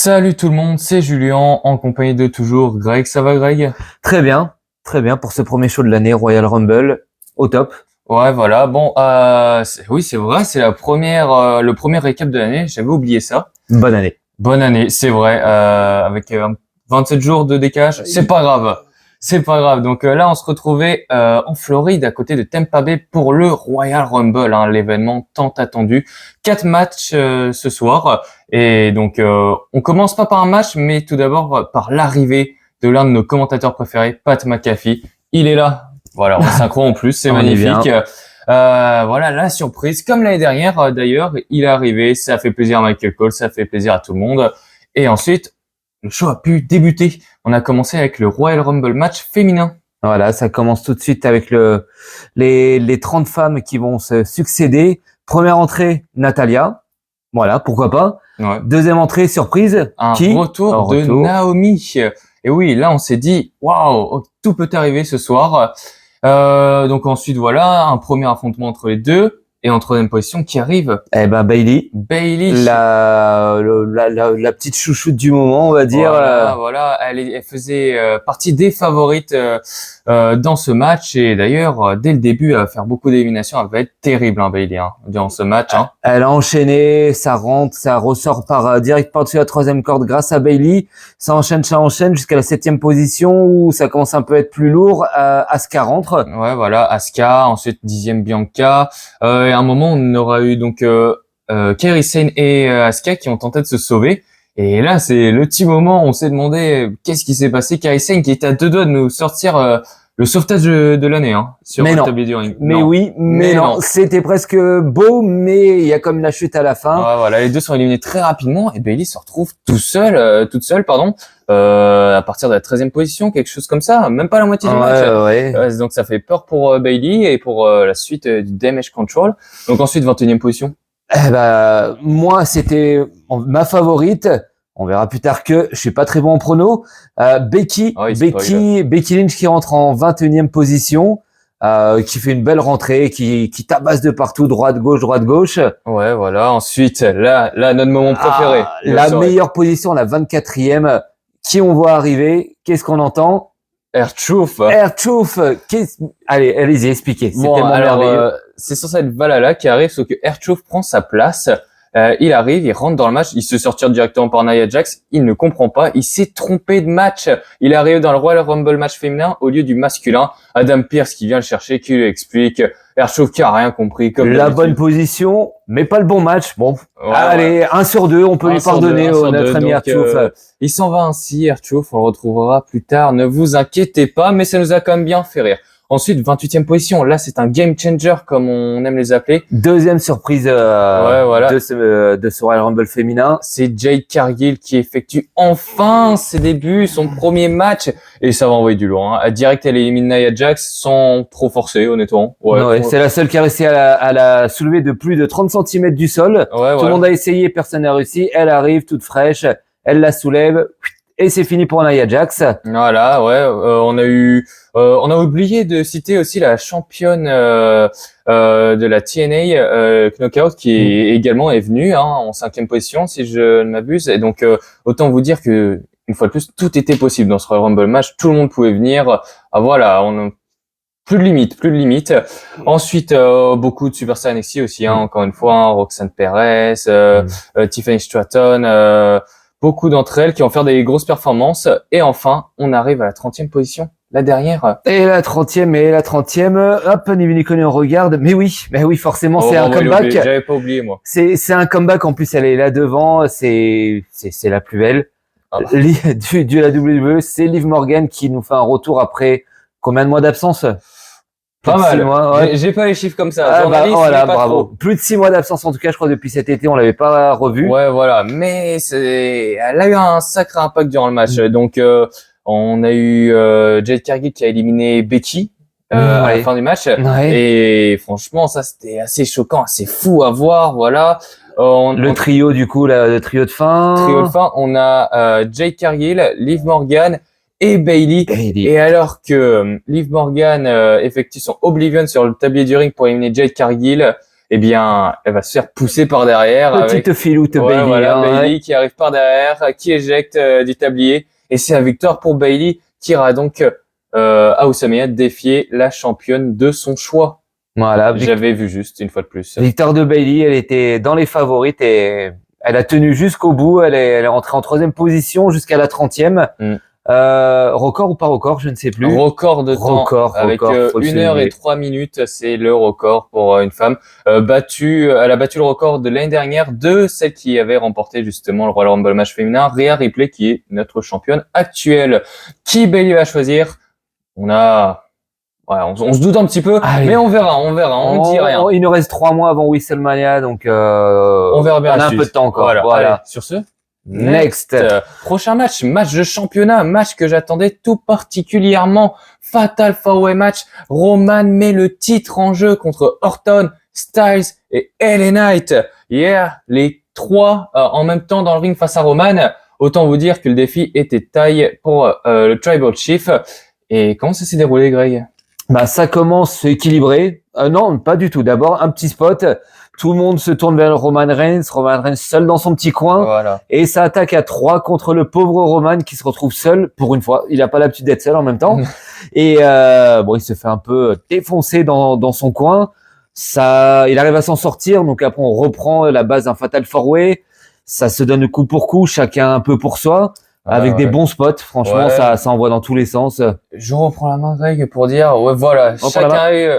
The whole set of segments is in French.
Salut tout le monde, c'est Julien en compagnie de toujours Greg. Ça va Greg? Très bien pour ce premier show de l'année Royal Rumble, au top. Ouais, voilà. Bon, oui, c'est vrai, c'est le premier récap de l'année. J'avais oublié ça. Bonne année. Bonne année, c'est vrai. Avec 27 jours de décalage, c'est pas grave. C'est pas grave. Donc là, on se retrouvait en Floride, à côté de Tampa Bay, pour le Royal Rumble, hein, l'événement tant attendu. 4 matchs ce soir. Et donc, on commence pas par un match, mais tout d'abord par l'arrivée de l'un de nos commentateurs préférés, Pat McAfee. Il est là. Voilà, en synchro en plus, c'est magnifique. Voilà, la surprise, comme l'année dernière d'ailleurs, il est arrivé, ça fait plaisir à Michael Cole, ça fait plaisir à tout le monde. Et ensuite, le show a pu débuter. On a commencé avec le Royal Rumble match féminin. Voilà, ça commence tout de suite avec les 30 femmes qui vont se succéder. Première entrée, Natalia. Voilà, pourquoi pas. Ouais. Deuxième entrée, surprise. Un retour de Naomi. Et oui, là on s'est dit, waouh, tout peut arriver ce soir. Donc ensuite voilà, un premier affrontement entre les deux. Et en troisième position, qui arrive? Eh ben Bayley. La petite chouchoute du moment, on va dire. Voilà, elle faisait partie des favorites dans ce match. Et d'ailleurs, dès le début, elle va faire beaucoup d'éliminations. Elle va être terrible, hein, Bayley, hein, durant ce match. Hein. Elle a enchaîné, ça rentre, ça ressort direct par-dessus la troisième corde grâce à Bayley. Ça enchaîne jusqu'à la 7e position où ça commence un peu à être plus lourd. Asuka rentre. Ouais, voilà, Asuka. Ensuite, 10e Bianca. Et à un moment, on aura eu donc Kairi Sane et Asuka qui ont tenté de se sauver. Et là, c'est le petit moment où on s'est demandé qu'est-ce qui s'est passé. Kairi Sane qui était à deux doigts de nous sortir le sauvetage de l'année, hein, sur le tablier du ring. Mais non. Oui, mais non. C'était presque beau, mais il y a comme la chute à la fin. Ouais, voilà, les deux sont éliminés très rapidement et Bayley se retrouve toute seule, à partir de la 13e position, quelque chose comme ça, même pas la moitié du match. Ouais. Donc ça fait peur pour Bayley et pour la suite du Damage Control. Donc ensuite 21e position. Eh ben, moi, c'était ma favorite. On verra plus tard que je suis pas très bon en prono. Becky Lynch qui rentre en 21e position, qui fait une belle rentrée, qui tabasse de partout, droite gauche. Ouais, voilà. Ensuite, là notre moment préféré. La meilleure position, la 24e. Qui on voit arriver? Qu'est-ce qu'on entend? R-Truth. Allez-y, expliquez. Bon, alors, c'est censé être Valhalla qui arrive, sauf que R-Truth prend sa place. Il arrive, il rentre dans le match, il se sortit directement par Nia Jax, il ne comprend pas, il s'est trompé de match. Il arrive dans le Royal Rumble match féminin au lieu du masculin. Adam Pearce qui vient le chercher, qui lui explique. R-Truth qui a rien compris. Comme la bonne position, mais pas le bon match. Bon, allez, 1 sur 2, on peut lui pardonner notre ami R-Truth. Il s'en va ainsi, R-Truth, on le retrouvera plus tard, ne vous inquiétez pas, mais ça nous a quand même bien fait rire. Ensuite, 28e position. Là, c'est un game changer, comme on aime les appeler. Deuxième surprise de ce Royal Rumble féminin. C'est Jade Cargill qui effectue enfin ses débuts, son premier match. Et ça va envoyer du lourd. Hein. Direct, elle élimine Nia Jax sans trop forcer, honnêtement. C'est la seule qui a réussi à la soulever de plus de 30 cm du sol. Tout le monde a essayé, personne n'a réussi. Elle arrive toute fraîche, elle la soulève. Et c'est fini pour Nia Jax. Voilà, on a oublié de citer aussi la championne de la TNA Knockout qui également est venue en 5e position si je ne m'abuse. Et donc autant vous dire que une fois de plus tout était possible dans ce Royal Rumble match, tout le monde pouvait venir. Voilà, on a plus de limite. Ensuite beaucoup de superstars NXT aussi, encore une fois, Roxanne Perez, Tiffany Stratton. Beaucoup d'entre elles qui vont faire des grosses performances. Et enfin, on arrive à la 30e position, la dernière. Et la 30e, hop, ni connu, on regarde. Mais oui, forcément, c'est un comeback. J'avais pas oublié, moi. C'est un comeback, en plus, elle est là devant, c'est la plus belle. Du la WWE, c'est Liv Morgan qui nous fait un retour après combien de mois d'absence? Pas mal. J'ai pas les chiffres comme ça. Bravo. Plus de 6 mois d'absence en tout cas, je crois depuis cet été, on l'avait pas revu. Ouais, voilà. Mais elle a eu un sacré impact durant le match. Donc on a eu Jade Cargill qui a éliminé Becky à la fin du match. Et franchement, ça c'était assez choquant, assez fou à voir. Voilà. Le trio du coup, le trio de fin. On a Jade Cargill, Liv Morgan et Bayley. Et alors que Liv Morgan effectue son Oblivion sur le tablier du ring pour éliminer Jade Cargill, eh bien, elle va se faire pousser par derrière. Petite filoute Bayley. Voilà, Bayley qui arrive par derrière, qui éjecte du tablier. Et c'est la victoire pour Bayley qui ira donc à Ousmane défier la championne de son choix. Voilà. J'avais vu juste une fois de plus. Victoire de Bayley, elle était dans les favorites et elle a tenu jusqu'au bout. Elle est rentrée en 3e position jusqu'à la 30e. Record ou pas record, je ne sais plus. Record de temps avec 1 heure et 3 minutes, c'est le record pour une femme. Elle a battu le record de l'année dernière de celle qui avait remporté justement le Royal Rumble match féminin, Rhea Ripley, qui est notre championne actuelle. Qui Bayley va choisir? On se doute un petit peu, mais on verra, on ne dit rien. Il nous reste 3 mois avant WrestleMania, donc on verra bien. On a un peu de temps encore. Voilà. Allez, sur ce, next. Prochain match de championnat, match que j'attendais tout particulièrement. Fatal 4-Way match. Roman met le titre en jeu contre Orton, Styles et LA Knight. Les 3 en même temps dans le ring face à Roman. Autant vous dire que le défi était taille pour le Tribal Chief. Et comment ça s'est déroulé, Greg? Ça commence équilibré. Non, pas du tout. D'abord, un petit spot. Tout le monde se tourne vers Roman Reigns seul dans son petit coin. Voilà. Et ça attaque à 3 contre le pauvre Roman qui se retrouve seul pour une fois. Il a pas l'habitude d'être seul en même temps. Et il se fait un peu défoncer dans son coin. Il arrive à s'en sortir. Donc après, on reprend la base d'un Fatal 4-Way. Ça se donne coup pour coup, chacun un peu pour soi. Avec des bons spots, franchement, ça envoie dans tous les sens. Je reprends la main, Greg, pour dire, chacun a eu...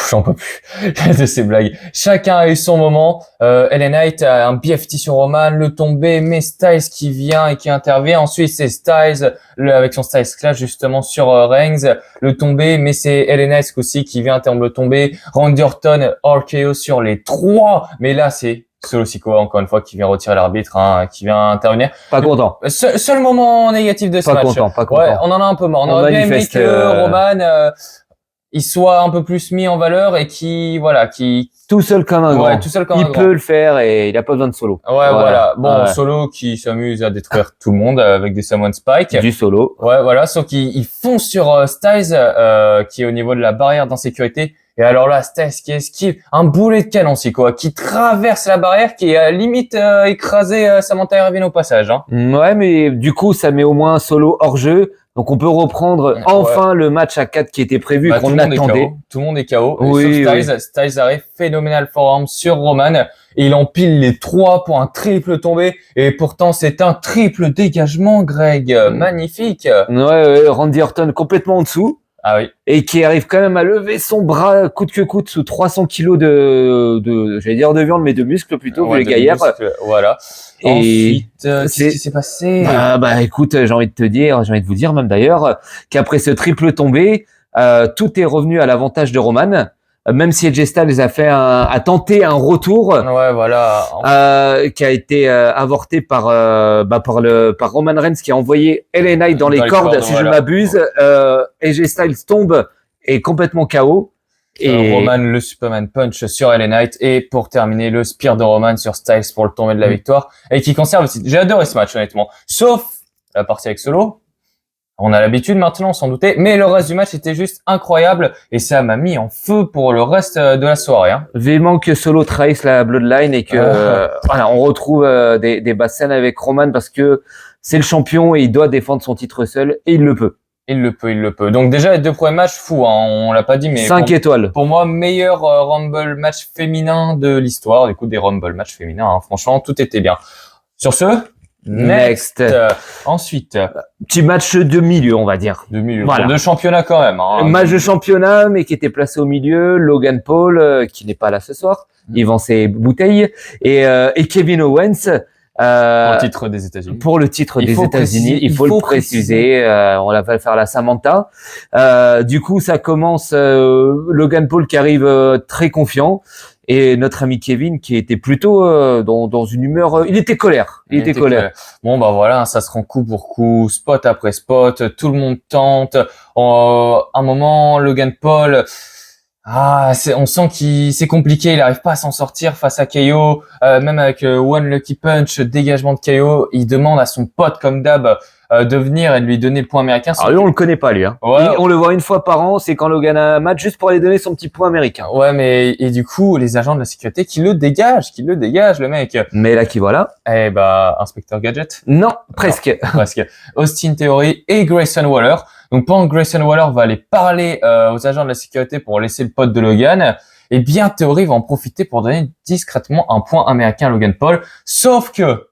J'en peux plus de ces blagues. Chacun a eu son moment. LA Knight a un BFT sur Roman, le tombé, mais Styles qui vient et qui intervient. Ensuite, c'est Styles avec son Styles Clash justement sur Reigns, le tombé, mais c'est LA Knight aussi qui vient interrompre le tombé. Randy Orton, RKO sur les 3, mais là c'est Solo Sikoa, encore une fois, qui vient retirer l'arbitre, qui vient intervenir. Pas content. Seul moment négatif de ce match. Pas content. Ouais, on en a un peu marre. On aurait bien aimé que Roman, il soit un peu plus mis en valeur et qui tout seul comme un grand. Tout seul comme un grand. Il peut le faire et il a pas besoin de Solo. Voilà. Bon, Solo qui s'amuse à détruire tout le monde avec des Samoan Spike. Du Solo. Sauf qu'il fonce sur Styles, qui est au niveau de la barrière d'insécurité. Et alors là, Styles qui esquive un boulet de canon, qui traverse la barrière, qui a limite écrasé Samantha Irvine au passage. Ouais, mais du coup, ça met au moins Solo hors jeu. Donc on peut reprendre enfin le match à 4 qui était prévu, qu'on attendait. Tout le monde est KO. Oui, Styles arrive, phénoménal forearm sur Roman. Et il empile les 3 pour un triple tombé. Et pourtant, c'est un triple dégagement, Greg. Magnifique. Ouais, Randy Orton complètement en dessous. Ah oui. Et qui arrive quand même à lever son bras coûte que coûte sous 300 kilos j'allais dire de viande, mais de muscles plutôt, vu les gaillards. Voilà. Et ensuite, qu'est-ce qui s'est passé? Écoute, j'ai envie de vous dire même d'ailleurs, qu'après ce triple tombé, tout est revenu à l'avantage de Roman. Même si AJ Styles a tenté un retour, qui a été avorté par Roman Reigns qui a envoyé LA Knight dans les cordes, si je ne m'abuse. AJ Styles tombe et complètement KO. Et Roman le Superman Punch sur LA Knight et pour terminer le Spear de Roman sur Styles pour le tombé de la victoire et qui conserve aussi. J'ai adoré ce match honnêtement, sauf la partie avec Solo. On a l'habitude maintenant, on s'en doutait, mais le reste du match était juste incroyable et ça m'a mis en feu pour le reste de la soirée. Vivement que Solo trahisse la Bloodline et que on retrouve des basses scènes avec Roman parce que c'est le champion et il doit défendre son titre seul et il le peut. Il le peut. Donc déjà les 2 premiers matchs fous, on l'a pas dit, mais 5 étoiles. Pour moi, meilleur Rumble match féminin de l'histoire. Du coup, des Rumble match féminins. Franchement, tout était bien. Sur ce. Next. Ensuite. Petit match de milieu, on va dire. De milieu. Voilà. De championnat quand même. Match de championnat, mais qui était placé au milieu. Logan Paul, qui n'est pas là ce soir. Il vend ses bouteilles. Et Kevin Owens. Pour le titre des États-Unis. Pour le titre des États-Unis. Il faut le préciser. On va faire la Samantha. Du coup, ça commence, Logan Paul qui arrive très confiant. Et notre ami Kevin qui était plutôt dans une humeur, il était colère. Bon voilà, ça se rend coup pour coup, spot après spot, tout le monde tente. Un moment, Logan Paul On sent qu'il c'est compliqué, il arrive pas à s'en sortir face à KO, même avec One Lucky Punch, dégagement de KO, il demande à son pote comme d'hab de venir et de lui donner le point américain. Alors lui, on le connaît pas lui. Hein. Ouais. On le voit une fois par an, c'est quand Logan a un match juste pour aller donner son petit point américain. Ouais, mais et du coup, les agents de la sécurité qui le dégagent le mec. Mais là qui voilà. Eh bah, Inspecteur Gadget. Non, presque. Non, presque. Austin Theory et Grayson Waller. Donc pendant que Grayson Waller va aller parler aux agents de la sécurité pour laisser le pote de Logan, eh bien Theory va en profiter pour donner discrètement un point américain à Logan Paul. Sauf que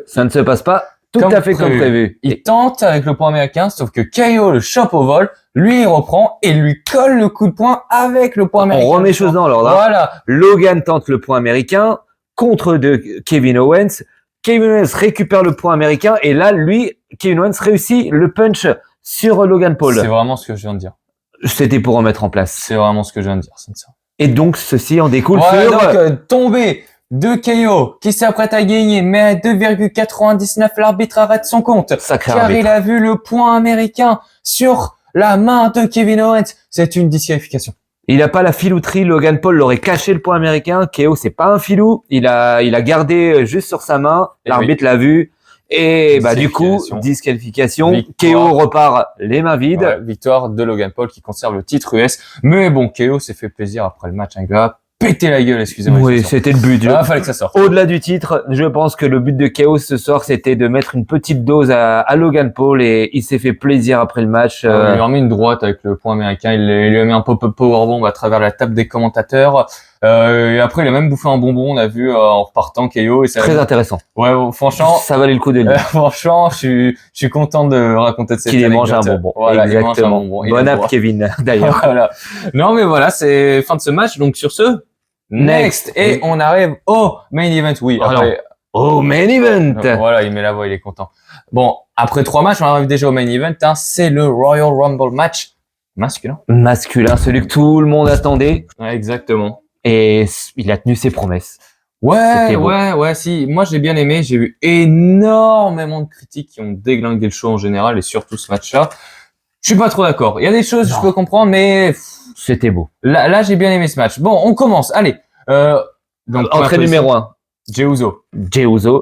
ça ne se passe pas tout à fait comme prévu. Il tente avec le point américain, sauf que KO le chope au vol, lui il reprend et lui colle le coup de poing avec le point américain. On remet les choses dans l'ordre. Voilà. Logan tente le point américain contre de Kevin Owens. Kevin Owens récupère le point américain et là, Kevin Owens réussit le punch sur Logan Paul. C'est vraiment ce que je viens de dire. C'était pour remettre en place. C'est vraiment ce que je viens de dire, c'est ça. Et donc, ceci en découle ouais, sur... Donc, tombé de KO, qui s'apprête à gagner, mais à 2,99, l'arbitre arrête son compte. Sacré car arbitre. Il a vu le point américain sur la main de Kevin Owens. C'est une disqualification. Il a pas la filouterie. Logan Paul l'aurait caché le point américain. KO, c'est pas un filou. Il a gardé juste sur sa main. L'arbitre l'a vu. Et bah du coup, disqualification. Victoire. KO repart les mains vides. Ouais, victoire de Logan Paul qui conserve le titre US. Mais bon, KO s'est fait plaisir après le match. Il a pété la gueule, excusez-moi. Oui, c'était le but. Fallait que ça sorte. Au-delà du titre, je pense que le but de KO ce soir, c'était de mettre une petite dose à Logan Paul et il s'est fait plaisir après le match. Il lui a remis une droite avec le point américain. Il lui a mis un pop-up powerbomb à travers la table des commentateurs. Et après, il a même bouffé un bonbon, on a vu, en repartant KO. Et ça très intéressant. Ouais, franchement. Ça valait le coup de le dire. Franchement, je suis content de raconter cette anecdote. Qu'il mange un bonbon. Voilà, exactement. Il mange un bonbon. Bon app, Kevin, d'ailleurs. Voilà. Non, mais voilà, c'est fin de ce match. Donc, sur ce, next. Et on arrive au main event. Oui, après. Au main event. Voilà, il met la voix, il est content. Bon, après 3 matchs, on arrive déjà au main event. Hein, c'est le Royal Rumble match masculin. Masculin, celui que tout le monde attendait. Ouais, exactement. Et il a tenu ses promesses. Ouais, si. Moi, j'ai bien aimé. J'ai eu énormément de critiques qui ont déglingué le show en général et surtout ce match-là. Je suis pas trop d'accord. Il y a des choses que je peux comprendre, mais c'était beau. Là, j'ai bien aimé ce match. Bon, on commence. Allez. Donc, entrée numéro 1. Jey Uso,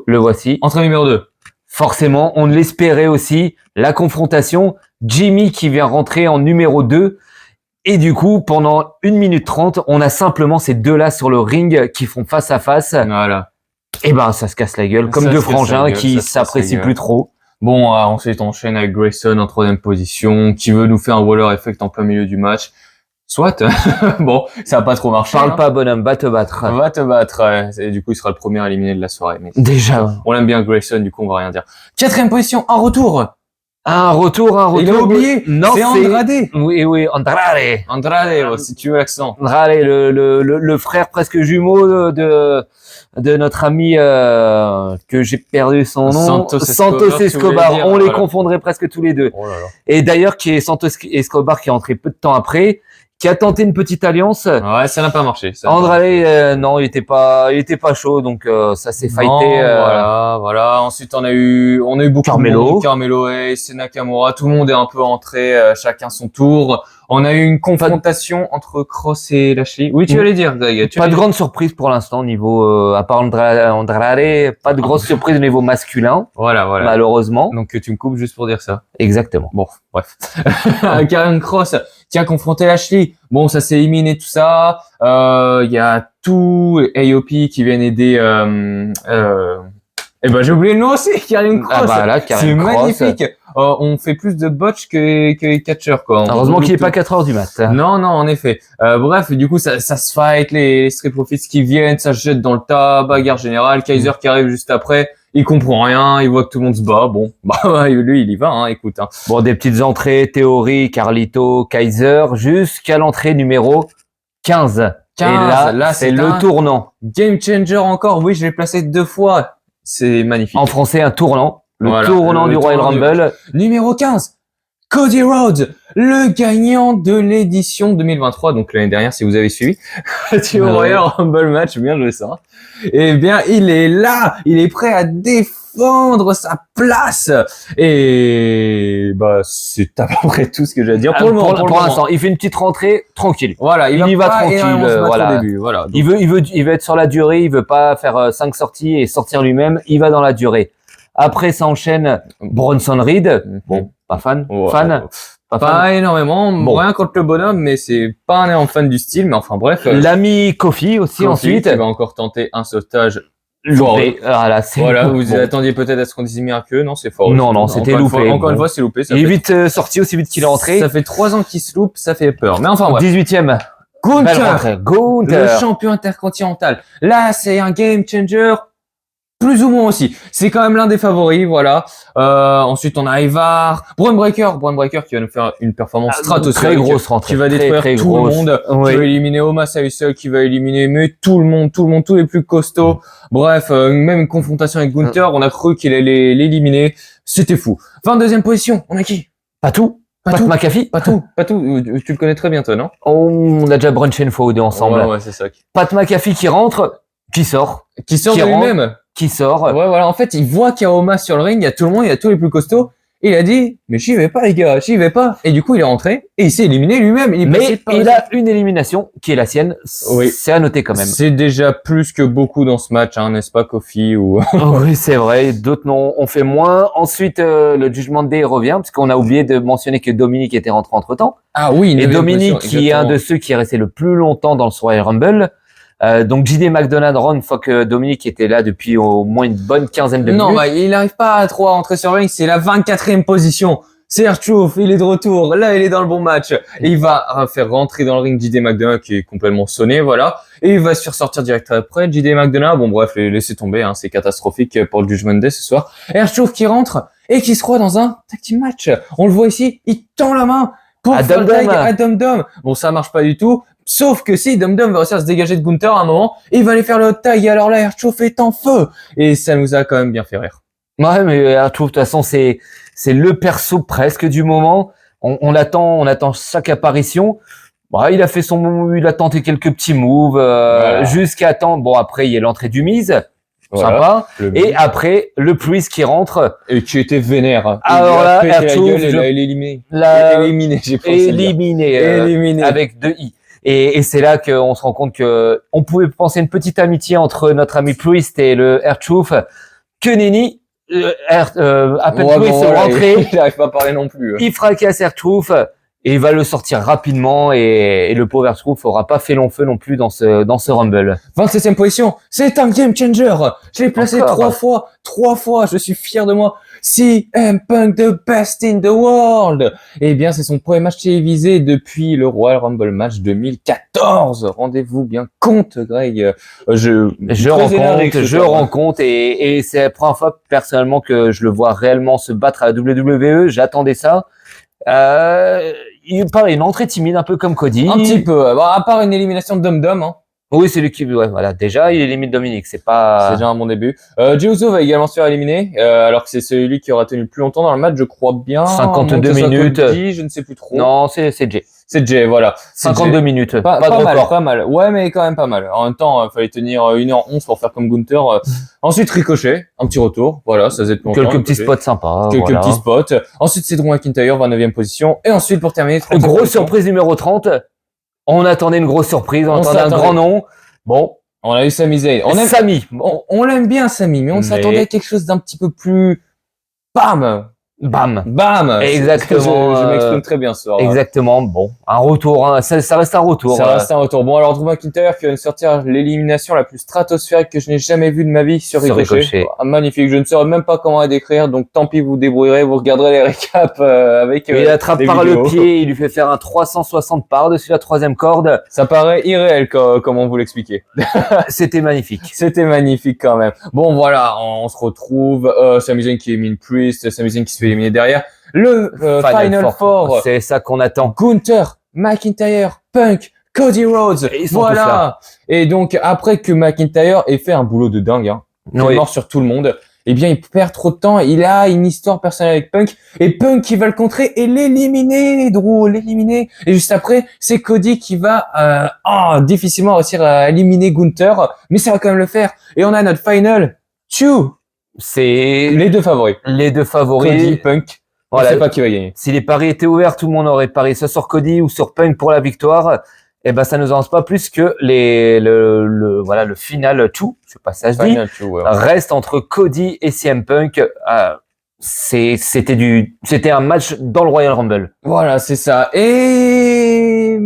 le voici. Entrée numéro 2. Forcément, on l'espérait aussi. La confrontation. Jimmy qui vient rentrer en numéro 2. Et du coup, pendant 1 minute 30, on a simplement ces deux-là sur le ring qui font face à face. Voilà. Et ben, ça se casse la gueule. Comme deux frangins qui s'apprécient plus trop. Bon, ensuite, on enchaîne avec Grayson en 3e position, qui veut nous faire un Waller Effect en plein milieu du match. Soit. Bon, ça va pas trop marcher. Parle pas, bonhomme, va te battre. Va te battre. Et du coup, il sera le premier éliminé de la soirée. Mais déjà. On l'aime bien, Grayson, du coup, on va rien dire. 4e position, un retour. Un retour. Il a oublié. Non, c'est Andrade. Oui, Andrade. Andrade, si tu veux l'accent. Andrade, le frère presque jumeau de notre ami que j'ai perdu son nom. Santos Escobar. On les confondrait presque tous les deux. Oh là là. Et d'ailleurs, qui est Santos Escobar qui est entré peu de temps après, qui a tenté une petite alliance. Ouais, ça n'a pas marché. Andrade, non, il était pas chaud, donc ça s'est fighté. Voilà. Ensuite, on a eu beaucoup Carmelo. de monde. Carmelo et Nakamura. Tout le monde est un peu entré, chacun son tour. On a eu une confrontation entre Cross et Lashley. Oui, tu allais dire, Greg. Pas de grande surprise pour l'instant niveau, à part Andrade, pas de grosse surprise au niveau masculin. Voilà. Malheureusement. Donc tu me coupes juste pour dire ça. Exactement. Bon, bref. Karrion Kross qui a confronté Lashley. Bon, ça s'est éliminé tout ça. Il y a tout AOP qui viennent aider. J'ai oublié le nom aussi, Karrion Kross. C'est magnifique. On fait plus de botch que les catcheurs, quoi. Heureusement qu'il est pas 4h du mat. Non, en effet. Bref, du coup, ça se fight, les Street Profits qui viennent, ça se jette dans le tas, bagarre générale, Kaiser qui arrive juste après. Il comprend rien, il voit que tout le monde se bat. Bon, lui, il y va, hein, écoute. Hein. Bon, des petites entrées, Theory, Carlito, Kaiser, jusqu'à l'entrée numéro 15. Et là c'est le tournant. Game changer encore, oui, je l'ai placé 2 fois. C'est magnifique. En français, un tournant. Le tournant du Royal Rumble. Numéro 15. Cody Rhodes, le gagnant de l'édition 2023, donc l'année dernière si vous avez suivi, du Royal Rumble match, bien joué ça. Eh bien, il est là, il est prêt à défendre sa place. Et bah c'est à peu près tout ce que j'ai à dire pour le moment. Pour l'instant, il fait une petite rentrée tranquille. Voilà, il y va tranquille. Voilà. Au début, voilà. Donc, il veut être sur la durée, il veut pas faire 5 sorties et sortir lui-même. Il va dans la durée. Après, ça enchaîne Bronson Reed. Bon, pas fan. Pas énormément, rien contre le bonhomme, mais c'est pas un énorme fan du style, mais enfin bref. L'ami Kofi aussi ensuite. Il va encore tenter un sauvetage. Loupé. Voilà, vous attendiez peut-être à ce qu'on dise miraculeux, non, c'est fort. Non, c'était loupé. Encore une fois, c'est loupé. Il est vite sorti aussi vite qu'il est rentré. Ça fait 3 ans qu'il se loupe, ça fait peur. Mais enfin, bref. 18e. Gunther, le champion intercontinental. Là, c'est un game changer. Plus ou moins aussi. C'est quand même l'un des favoris, voilà. Ensuite, on a Ivar, Braun Breaker qui va nous faire une performance stratosphérique. Très grosse rentrée. Qui va détruire tout le monde. Qui va éliminer Omos Sausel, qui va éliminer tout le monde, tous les plus costauds. Bref, même une confrontation avec Gunther, on a cru qu'il allait l'éliminer. C'était fou. 22e position, on a qui? Pat McAfee. Pas tout. Tu le connais très bien, toi, non? On a déjà brunché une fois ou deux ensemble. Ouais, c'est ça. Pat McAfee qui rentre, qui sort de lui-même. Qui sort. Ouais, voilà. En fait, il voit qu'il y a Omos sur le ring, il y a tout le monde, il y a tous les plus costauds. Et il a dit, mais j'y vais pas, les gars, j'y vais pas. Et du coup, il est rentré et il s'est éliminé lui-même. Mais il a une élimination qui est la sienne. Oui. C'est à noter quand même. C'est déjà plus que beaucoup dans ce match, hein, n'est-ce pas, Kofi ou... Oui, c'est vrai. D'autres non, on fait moins. Ensuite, le Judgment Day revient parce qu'on a oublié de mentionner que Dominic était rentré entre temps. Ah oui. Et Dominic, qui est un de ceux qui est resté le plus longtemps dans le Royal Rumble. Donc JD McDonagh run, une fois que Dominic était là depuis au moins une bonne quinzaine de minutes. Non, il n'arrive pas à trop rentrer sur le ring, c'est la 24e position. C'est R-Truth, il est de retour, là il est dans le bon match. Et il va faire rentrer dans le ring JD McDonagh qui est complètement sonné, voilà. Et il va se ressortir direct après. JD McDonagh, bon bref, laissez tomber, hein, c'est catastrophique pour le Judgment Day ce soir. R-Truth qui rentre et qui se croit dans un tag team match. On le voit ici, il tend la main pour faire le tag à Dum Dum. Bon, ça marche pas du tout. Sauf que si Dum Dum va réussir à se dégager de Gunther à un moment, il va aller faire le tag, alors là, R-Truth est en feu. Et ça nous a quand même bien fait rire. Ouais, mais R-Truth, de toute façon, c'est le perso presque du moment. On attend chaque apparition. Bon, il a tenté quelques petits moves, jusqu'à temps. Bon, après, il y a l'entrée du Miz. Sympa. Et après, le Priest qui rentre. Et qui était vénère. Alors là, R-Truth, il a éliminé. Éliminé. Avec 2 I. Et c'est là qu'on se rend compte que on pouvait penser une petite amitié entre notre ami Priest et le R-Truth. Que nenni, Priest sont rentrés. Il n'arrive pas à parler non plus. Il fracasse R-Truth et il va le sortir rapidement et le pauvre R-Truth aura pas fait long feu non plus dans ce Rumble. 27e position, c'est un game changer. Je l'ai placé 3 fois, je suis fier de moi. CM Punk, the best in the world. Eh bien, c'est son premier match télévisé depuis le Royal Rumble match 2014. Rendez-vous bien compte, Greg. Je rends compte et c'est la première fois personnellement que je le vois réellement se battre à la WWE. J'attendais ça. Il paraît une entrée timide, un peu comme Cody. Un petit peu. Bon, à part une élimination de Dum Dum, hein. Oui, c'est lui qui, voilà. Déjà, il élimine Dominic. C'est déjà un bon début. Jey Uso va également se faire éliminer, alors que c'est celui qui aura tenu le plus longtemps dans le match, je crois bien. 52 minutes. Cody, je ne sais plus trop. Non, c'est Jey. C'est Jey, voilà. 52 minutes. Pas mal. Ouais, mais quand même pas mal. En même temps, fallait tenir 1h11 pour faire comme Gunther. Ensuite, Ricochet, un petit retour. Voilà, ça faisait longtemps. Quelques petits spots sympas. Quelques petits spots. Ensuite, c'est Drew McIntyre, 29e position. Et ensuite, pour terminer, grosse surprise numéro 30. On attendait une grosse surprise. On attendait un grand nom. Bon. On a eu Sami Zayn. Sami. On l'aime bien, Sami, mais on s'attendait à quelque chose d'un petit peu plus... Bam. Exactement. Je m'exprime très bien ce soir. Exactement. Bon, un retour. Hein. Ça reste un retour. Ça reste un retour. Bon, alors Drew McIntyre qui va nous sortir l'élimination la plus stratosphérique que je n'ai jamais vue de ma vie sur Ricochet. Ah, magnifique. Je ne saurais même pas comment la décrire. Donc tant pis, vous débrouillerez. Vous regarderez les récaps avec. Il attrape par le pied. Il lui fait faire un 360 par-dessus la 3e corde. Ça paraît irréel comment vous l'expliquez. C'était magnifique. C'était magnifique quand même. Bon, voilà. On se retrouve. Sami Zayn qui élimine Priest. Sami Zayn qui se fait éliminer derrière. Le Final Four. C'est ça qu'on attend. Gunther, McIntyre, Punk, Cody Rhodes. Voilà. Et donc, après que McIntyre ait fait un boulot de dingue, hein, il est mort sur tout le monde, eh bien, il perd trop de temps. Il a une histoire personnelle avec Punk. Et Punk qui va le contrer et l'éliminer, Drew, l'éliminer. Et juste après, c'est Cody qui va difficilement réussir à éliminer Gunther. Mais ça va quand même le faire. Et on a notre final 2. C'est les deux favoris. Cody, Punk. Voilà. On sait pas qui va gagner. Si les paris étaient ouverts, tout le monde aurait parié soit sur Cody ou sur Punk pour la victoire. Eh ben, ça nous avance pas plus que le final 2, je sais pas si ça se dit, reste entre Cody et CM Punk. C'était un match dans le Royal Rumble. Voilà, c'est ça. Et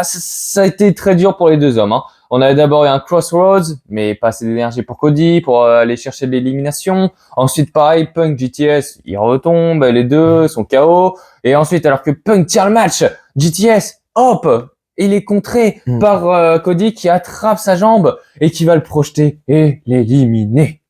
ça a été très dur pour les deux hommes. On a d'abord eu un crossroads, mais pas assez d'énergie pour Cody pour aller chercher de l'élimination. Ensuite, pareil, Punk, GTS, il retombe, les deux sont KO. Et ensuite, alors que Punk tient le match, GTS, hop, il est contré par Cody qui attrape sa jambe et qui va le projeter et l'éliminer.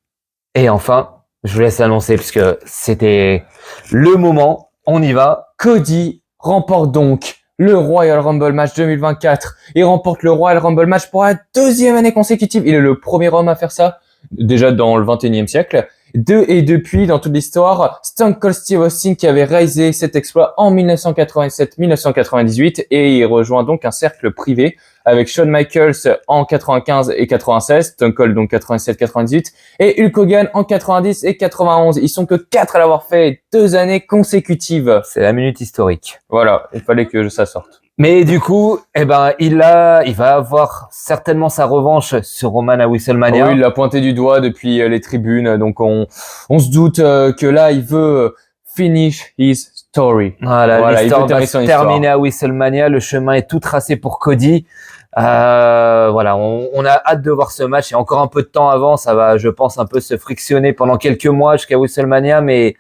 Et enfin, je vous laisse annoncer parce que c'était le moment. On y va. Cody remporte donc le Royal Rumble match 2024. Il remporte le Royal Rumble match pour la 2e année consécutive. Il est le premier homme à faire ça, déjà dans le 21e siècle. Et depuis, dans toute l'histoire, Stone Cold Steve Austin qui avait réalisé cet exploit en 1987-1998 et il rejoint donc un cercle privé avec Shawn Michaels en 95 et 96, Stone Cold donc 87-98 et Hulk Hogan en 90 et 91. Ils sont que 4 à l'avoir fait 2 années consécutives. C'est la minute historique. Voilà, il fallait que ça sorte. Mais du coup, il va avoir certainement sa revanche sur Roman à WrestleMania. Oui, il l'a pointé du doigt depuis les tribunes, donc on se doute que là il veut finish his story. Voilà, l'histoire va se terminer à WrestleMania. Le chemin est tout tracé pour Cody. On a hâte de voir ce match. Il y a encore un peu de temps avant, ça va, je pense, un peu se frictionner pendant quelques mois jusqu'à WrestleMania, mais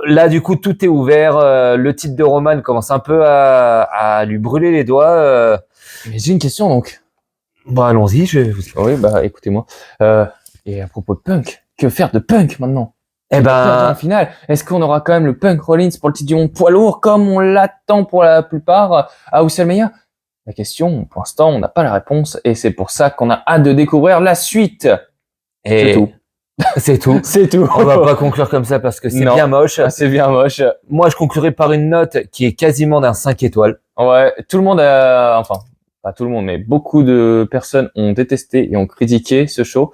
là du coup tout est ouvert. Le titre de Roman commence un peu à lui brûler les doigts. Mais j'ai une question donc. Allons-y. Oui, écoutez-moi. Et à propos de Punk, que faire de Punk maintenant? En finale, est-ce qu'on aura quand même le Punk Rollins pour le titre du monde poids lourd comme on l'attend pour la plupart à WrestleMania? La question, pour l'instant, on n'a pas la réponse et c'est pour ça qu'on a hâte de découvrir la suite. Et c'est tout. C'est tout. C'est tout. On va pas conclure comme ça parce que c'est bien moche. C'est bien moche. Moi, je conclurai par une note qui est quasiment d'un 5 étoiles. Ouais, tout le monde pas tout le monde, mais beaucoup de personnes ont détesté et ont critiqué ce show.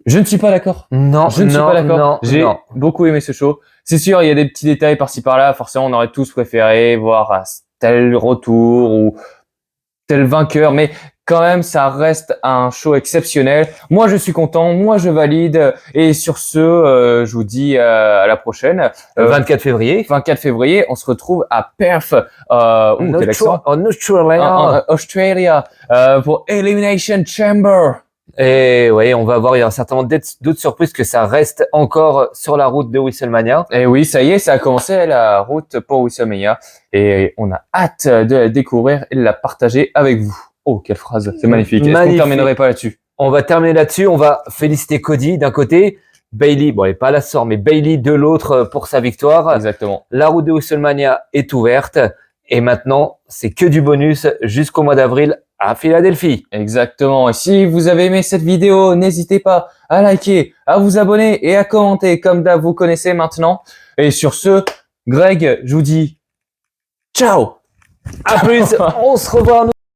Je ne suis pas d'accord. Non, je ne suis pas d'accord. J'ai beaucoup aimé ce show. C'est sûr, il y a des petits détails par-ci par-là. Forcément, on aurait tous préféré voir tel retour ou tel vainqueur, mais quand même, ça reste un show exceptionnel. Moi, je suis content. Moi, je valide. Et sur ce, je vous dis à la prochaine. 24 février. 24 février, on se retrouve à Perth, en Australia, pour Elimination Chamber. Et oui, on va voir, il y aura certainement d'autres surprises que ça reste encore sur la route de WrestleMania. Et oui, ça y est, ça a commencé la route pour WrestleMania. Et on a hâte de la découvrir et de la partager avec vous. Oh, quelle phrase, c'est magnifique. Est-ce qu'on terminerait pas là-dessus? On va terminer là-dessus. On va féliciter Cody d'un côté, Bayley, elle est pas à la sort, mais Bayley de l'autre pour sa victoire. Exactement. La route de WrestleMania est ouverte. Et maintenant, c'est que du bonus jusqu'au mois d'avril à Philadelphie. Exactement. Et si vous avez aimé cette vidéo, n'hésitez pas à liker, à vous abonner et à commenter comme d'hab, vous connaissez maintenant. Et sur ce, Greg, je vous dis ciao. À plus. On se revoit.